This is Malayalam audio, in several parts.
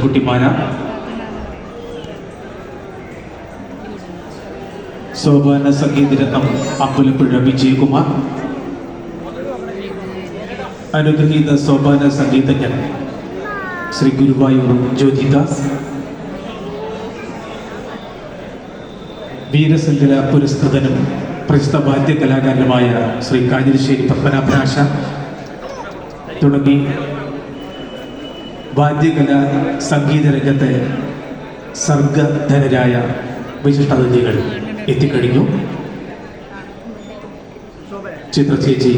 കൃഷ്ണൻകുട്ടിമാന, സോപാന സംഗീതരത്നം അമ്പലപ്പുഴ വിജയകുമാർ, അനുഗ്രഹീത സോപാന സംഗീതജ്ഞൻ ശ്രീ ഗുരുവായൂർ ജ്യോതിദാസ്, വീരസങ്കല പുരസ്കൃതനും പ്രശസ്ത വാദ്യകലാകാരനുമായ ശ്രീ കാഞ്ഞിരശ്ശേരി പത്മനാഭനാശ തുടങ്ങി വാദ്യകല സംഗീത രംഗത്തെ സർഗധനരായ വിശിഷ്ടാതിഥികൾ എത്തിക്കഴിഞ്ഞു. ചിത്രചേച്ചി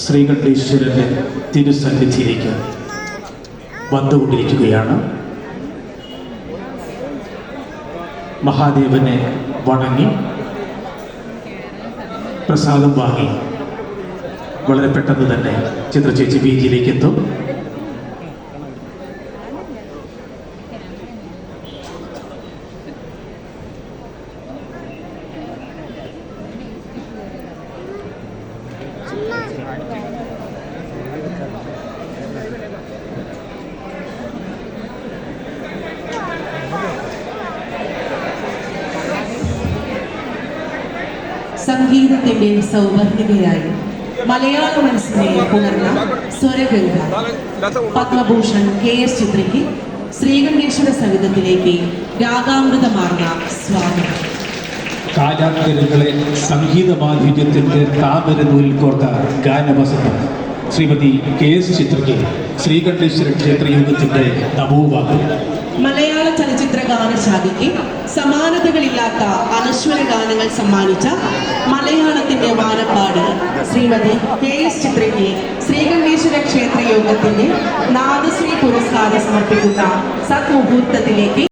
ശ്രീകണ്ഠേശ്വരന്റെ തിരുസന്നിധിയിലേക്ക് വന്നുകൊണ്ടിരിക്കുകയാണ്. മഹാദേവനെ വണങ്ങി പ്രസാദം വാങ്ങി വളരെ പെട്ടെന്ന് തന്നെ ചിത്രചേച്ചി വേദിയിലേക്ക് എത്തും. സംഗീതത്തിന്റെ സൗവർണികയായി മലയാള മനസ്സിനെ പുണർന്ന സ്വരഗംഗ പത്മഭൂഷൺ KS ചിത്രയ്ക്ക് ശ്രീകണ്ഠേശ്വര സംഗീതത്തിലേക്ക് രാഗാമൃതമാർന്ന സ്വാഗതം. കാലാന്തരങ്ങളെ സംഗീത മാധുര്യത്തിന്റെ താമര നൂലിൽ കോർത്ത ഗാനവസന്തം ശ്രീമതി KS ചിത്രയ്ക്ക് ശ്രീകണ്ഠേശ്വര ക്ഷേത്രയോഗത്തിന്റെ നമോവാഹനം. മലയാള ചലച്ചിത്ര ഗാനശാഖയ്ക്ക് സമാനതകളില്ലാത്ത അനശ്വര ഗാനങ്ങൾ സമ്മാനിച്ച മലയാളത്തിന്റെ വാനപ്പാട് ശ്രീമതി KS ചിത്രയ്ക്ക് ശ്രീകണ്ഠേശ്വര ക്ഷേത്രയോഗത്തിന്റെ നാദശ്രീ പുരസ്കാരം സമർപ്പിക്കുന്ന സത്മുഹൂർത്തത്തിലേക്ക്